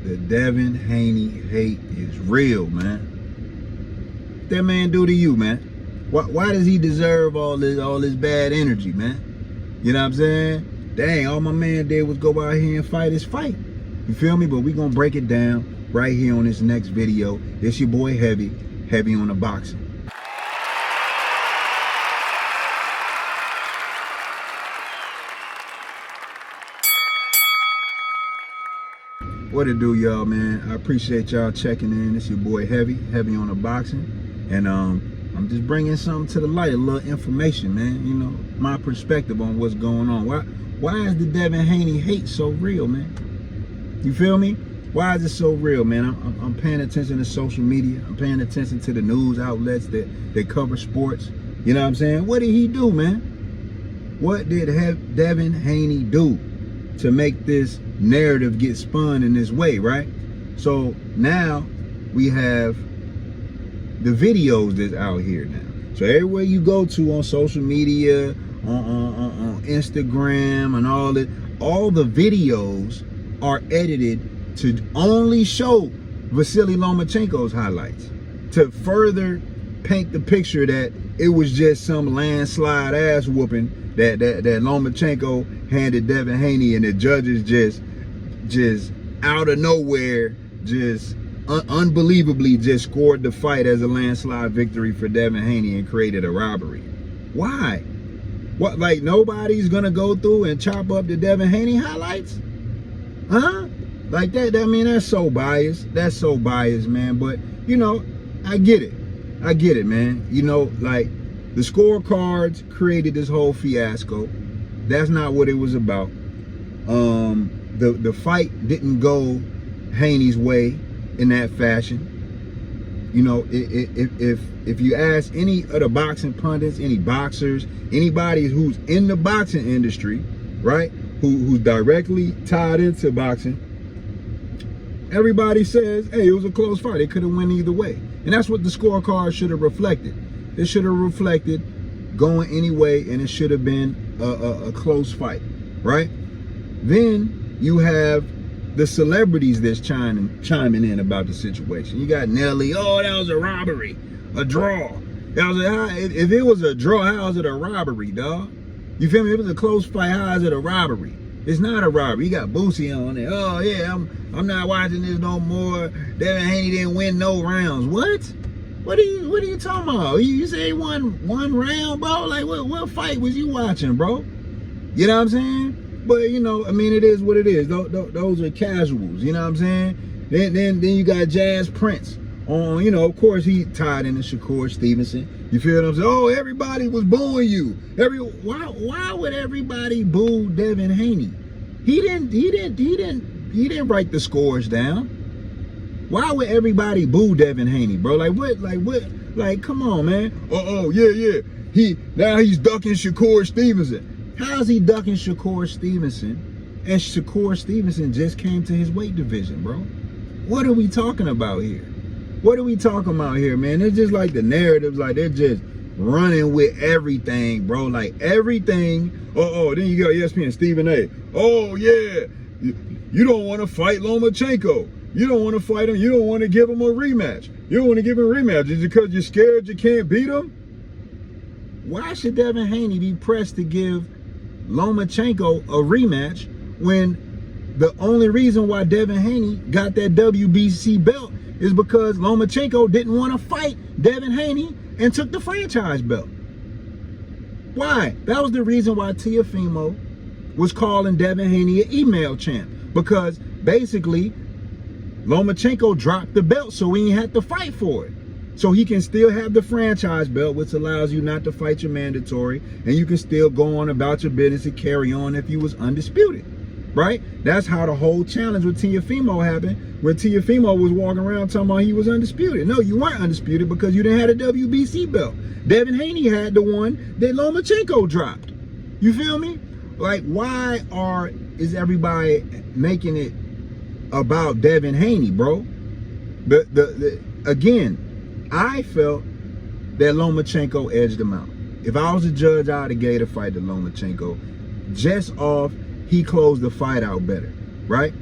The Devin Haney hate is real, man. What that man do to you, man? Why does he deserve all this bad energy, man? You know what I'm saying? Dang, all my man did was go out here and fight his fight. You feel me? But we gonna break it down right here on this next video. It's your boy Heavy on the boxing. What it do, y'all, man? I appreciate y'all checking in. It's your boy Heavy on the boxing, and I'm just bringing something to the light, a little information, man. You know, my perspective on what's going on. Why is the Devin Haney hate so real, man? You feel me? Why is it so real, man? I'm paying attention to social media. I'm paying attention to the news outlets that cover sports. You know what I'm saying? What did he do, man? What did Devin Haney do to make this narrative get spun in this way, right? So now we have the videos that's out here now. So everywhere you go to on social media, on Instagram and all the videos are edited to only show Vasily Lomachenko's highlights, to further paint the picture that it was just some landslide ass whooping that Lomachenko handed Devin Haney, and the judges just out of nowhere just unbelievably just scored the fight as a landslide victory for Devin Haney and created a robbery. Why? What, like nobody's gonna go through and chop up the Devin Haney highlights? Huh? Like that, I mean, that's so biased. That's so biased, man. But, you know, I get it, man. You know, like, the scorecards created this whole fiasco. That's not what it was about. The fight didn't go Haney's way in that fashion. You know, if you ask any of the boxing pundits, any boxers, anybody who's in the boxing industry, right, who's directly tied into boxing, everybody says, hey, it was a close fight. It could have went either way. And that's what the scorecard should have reflected. It should have reflected going anyway, and it should have been a close fight, right? Then you have the celebrities that's chiming in about the situation. You got Nelly. Oh, that was a robbery, a draw. If it was a draw, how is it a robbery, dog? You feel me? If it was a close fight, how is it a robbery? It's not a robbery. You got Boosie on there. Oh yeah, I'm not watching this no more. Devin Haney didn't win no rounds. What? What are you talking about? You say one round, bro? Like what fight was you watching, bro? You know what I'm saying? But you know, I mean, it is what it is. Those are casuals. You know what I'm saying? Then you got Jazz Prince on. You know, of course he tied into Shakur Stevenson. You feel what I'm saying? Oh, everybody was booing you. Why would everybody boo Devin Haney? He didn't write the scores down. Why would everybody boo Devin Haney, bro? Like what? Like come on, man. Oh yeah. Now he's ducking Shakur Stevenson. How's he ducking Shakur Stevenson? And Shakur Stevenson just came to his weight division, bro. What are we talking about here? What are we talking about here, man? It's just like the narratives, like they're just running with everything, bro. Like everything. Then you got ESPN, Stephen A. Oh yeah, you don't want to fight Lomachenko. You don't want to fight him. You don't want to give him a rematch. You don't want to give him a rematch. Is it because you're scared you can't beat him? Why should Devin Haney be pressed to give Lomachenko a rematch when the only reason why Devin Haney got that WBC belt is because Lomachenko didn't want to fight Devin Haney and took the franchise belt? Why? That was the reason why Teofimo was calling Devin Haney an email champ, because basically Lomachenko dropped the belt so he ain't had to fight for it. So he can still have the franchise belt, which allows you not to fight your mandatory, and you can still go on about your business and carry on if you was undisputed, right? That's how the whole challenge with Teofimo happened, where Teofimo was walking around talking about he was undisputed. No, you weren't undisputed because you didn't have a WBC belt. Devin Haney had the one that Lomachenko dropped. You feel me? Like, why is everybody making it about Devin Haney, bro? Again, I felt that Lomachenko edged him out. If I was a judge, I'd have gave the fight to Lomachenko. Just off, he closed the fight out better, right?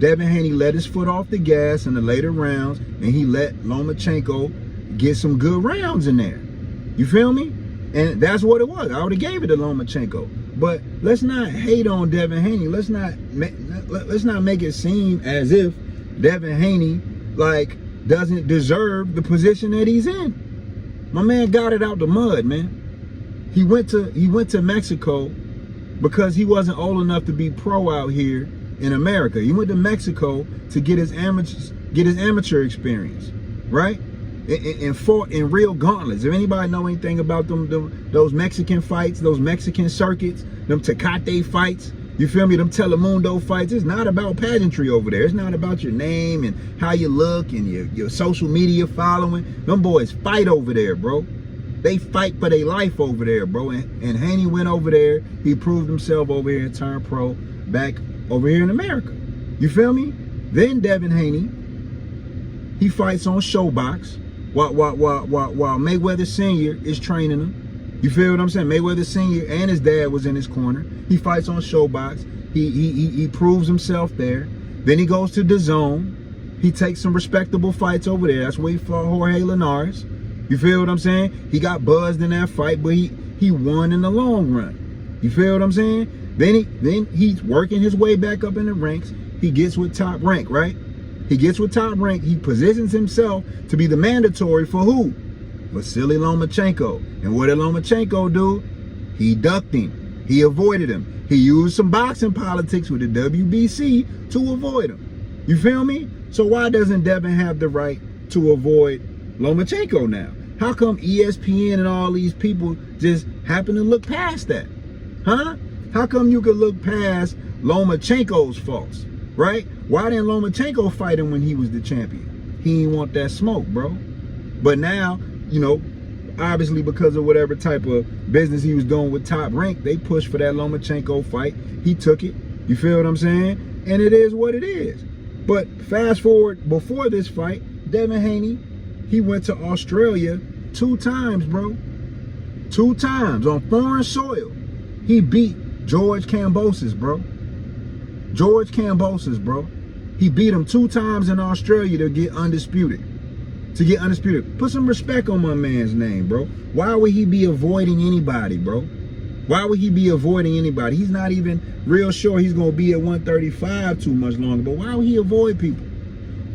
Devin Haney let his foot off the gas in the later rounds, and he let Lomachenko get some good rounds in there. You feel me? And that's what it was. I would have gave it to Lomachenko. But let's not hate on Devin Haney. Let's not make it seem as if Devin Haney like doesn't deserve the position that he's in. My man got it out the mud, man. He went to Mexico because he wasn't old enough to be pro out here in America. He went to Mexico to get his amateur experience, right? And fought in real gauntlets. If anybody know anything about those Mexican fights, those Mexican circuits, them Tecate fights, you feel me? Them Telemundo fights. It's not about pageantry over there. It's not about your name and how you look and your social media following. Them boys fight over there, bro. They fight for their life over there, bro. And Haney went over there. He proved himself over here and turned pro back over here in America. You feel me? Then Devin Haney, he fights on Showbox while Mayweather Sr. is training him. You feel what I'm saying? Mayweather Sr. and his dad was in his corner. He fights on Showbox. He proves himself there. Then he goes to DAZN. He takes some respectable fights over there. That's where he fought Jorge Linares. You feel what I'm saying? He got buzzed in that fight, but he won in the long run. You feel what I'm saying? Then he's working his way back up in the ranks. He gets with Top Rank, right? He gets with Top Rank. He positions himself to be the mandatory for who? Vasily Lomachenko. And what did Lomachenko do? He ducked him. He avoided him. He used some boxing politics with the WBC to avoid him. You feel me? So why doesn't Devin have the right to avoid Lomachenko now? How come ESPN and all these people just happen to look past that? Huh? How come you could look past Lomachenko's faults, right? Why didn't Lomachenko fight him when he was the champion? He didn't want that smoke, bro. But now, you know, obviously because of whatever type of business he was doing with Top Rank, they pushed for that Lomachenko fight. He took it. You feel what I'm saying? And it is what it is. But fast forward, before this fight, Devin Haney, he went to Australia 2 times, bro. 2 times on foreign soil. He beat George Kambosos, bro. George Kambosos, bro. He beat him 2 times in Australia to get undisputed. Put some respect on my man's name, bro. Why would he be avoiding anybody, bro? Why would he be avoiding anybody? He's not even real sure he's going to be at 135 too much longer. But why would he avoid people?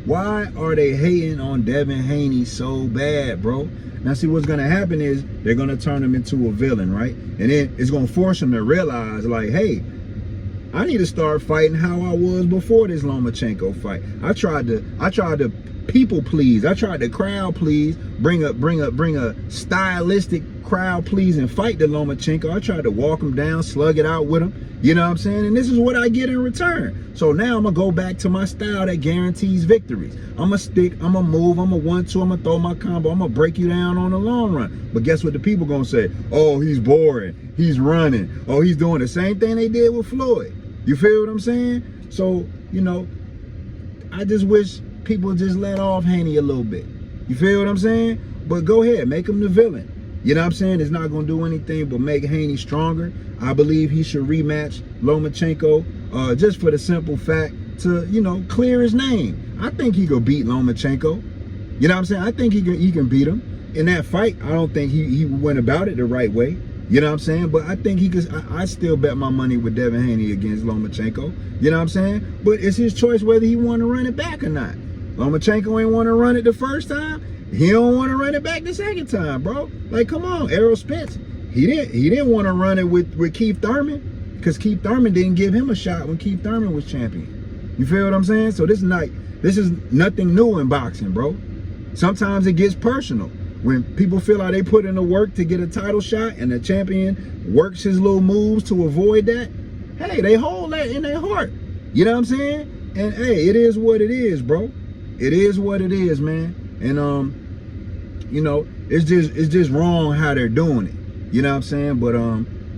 Why are they hating on Devin Haney so bad, bro? Now, see, what's going to happen is they're going to turn him into a villain, right? And then it's going to force him to realize, like, hey, I need to start fighting how I was before this Lomachenko fight. I tried to people please. I tried to crowd please, bring a stylistic crowd please and fight the Lomachenko. I tried to walk him down, slug it out with him. You know what I'm saying? And this is what I get in return. So now I'm going to go back to my style that guarantees victories. I'm going to stick, I'm going to move, I'm going to 1-2, I'm going to throw my combo, I'm going to break you down on the long run. But guess what the people going to say? Oh, he's boring, he's running, oh, he's doing the same thing they did with Floyd. You feel what I'm saying? So, you know, I just wish people just let off Haney a little bit. You feel what I'm saying? But go ahead, make him the villain. You know what I'm saying? It's not going to do anything but make Haney stronger. I believe he should rematch Lomachenko just for the simple fact to, you know, clear his name. I think he could beat Lomachenko. You know what I'm saying? I think he can beat him. In that fight, I don't think he went about it the right way. You know what I'm saying? But I think he could. I still bet my money with Devin Haney against Lomachenko. You know what I'm saying? But it's his choice whether he want to run it back or not. Lomachenko ain't want to run it the first time. He don't want to run it back the second time, bro. Like, come on, Errol Spence. He didn't want to run it with Keith Thurman because Keith Thurman didn't give him a shot when Keith Thurman was champion. You feel what I'm saying? So this is nothing new in boxing, bro. Sometimes it gets personal. When people feel like they put in the work to get a title shot and the champion works his little moves to avoid that, hey, they hold that in their heart. You know what I'm saying? And hey, it is what it is, bro. It is what it is, man. And you know, it's just wrong how they're doing it. You know what I'm saying? But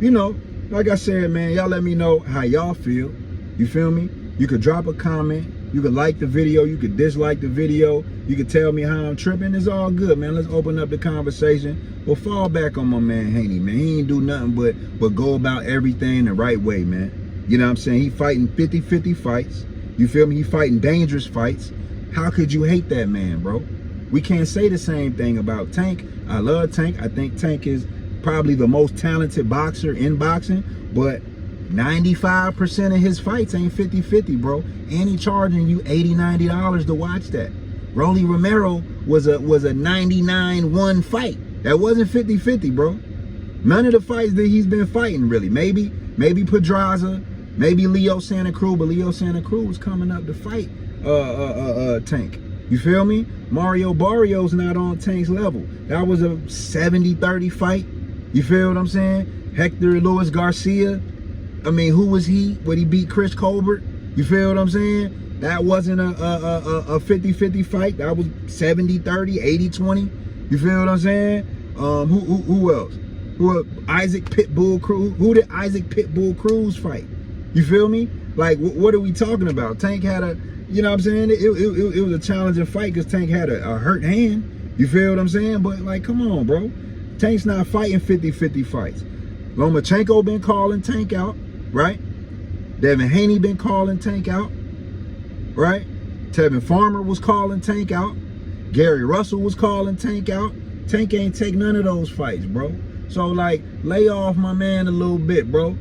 you know, like I said, man, y'all let me know how y'all feel. You feel me? You could drop a comment. You could like the video. You could dislike the video. You could tell me how I'm tripping. It's all good, man. Let's open up the conversation. But fall back on my man Haney, man. He ain't do nothing but go about everything the right way, man. You know what I'm saying? He fighting 50-50 fights. You feel me? He fighting dangerous fights. How could you hate that man, bro? We can't say the same thing about Tank. I love Tank. I think Tank is probably the most talented boxer in boxing, but 95% of his fights ain't 50-50, bro. And he charging you $80, $90 to watch that. Rolly Romero was a 99-1 fight. That wasn't 50-50, bro. None of the fights that he's been fighting, really. Maybe Pedraza, maybe Leo Santa Cruz, but Leo Santa Cruz was coming up to fight Tank. You feel me? Mario Barrios not on Tank's level. That was a 70-30 fight. You feel what I'm saying? Hector Luis Garcia. I mean, who was he when he beat Chris Colbert? You feel what I'm saying? That wasn't a 50-50 fight. That was 70-30, 80-20. You feel what I'm saying? Who else? Isaac Pitbull Cruz? Who did Isaac Pitbull Cruz fight? You feel me? Like, what are we talking about? Tank had a, you know what I'm saying? It was a challenging fight because Tank had a hurt hand. You feel what I'm saying? But, like, come on, bro. Tank's not fighting 50-50 fights. Lomachenko been calling Tank out, right? Devin Haney been calling Tank out, right? Tevin Farmer was calling Tank out. Gary Russell was calling Tank out. Tank ain't take none of those fights, bro. So, like, lay off my man a little bit, bro.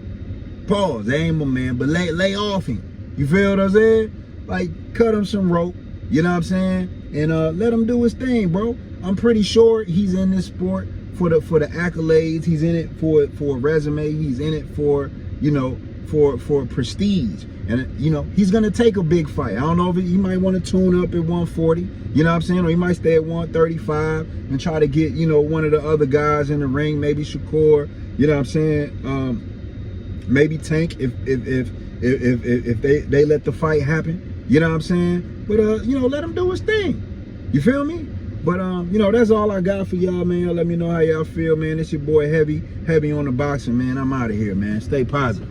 Pause, they ain't my man, but lay off him. You feel what I'm saying? Like, cut him some rope, you know what I'm saying? And let him do his thing, bro. I'm pretty sure he's in this sport for the accolades. He's in it for a resume. He's in it for, you know, for prestige. And, you know, he's going to take a big fight. I don't know if he might want to tune up at 140, you know what I'm saying? Or he might stay at 135 and try to get, you know, one of the other guys in the ring, maybe Shakur, you know what I'm saying? Maybe Tank if they let the fight happen, you know what I'm saying? But, you know, let him do his thing. You feel me? But, you know, that's all I got for y'all, man. Y'all let me know how y'all feel, man. It's your boy Heavy on the boxing, man. I'm out of here, man. Stay positive.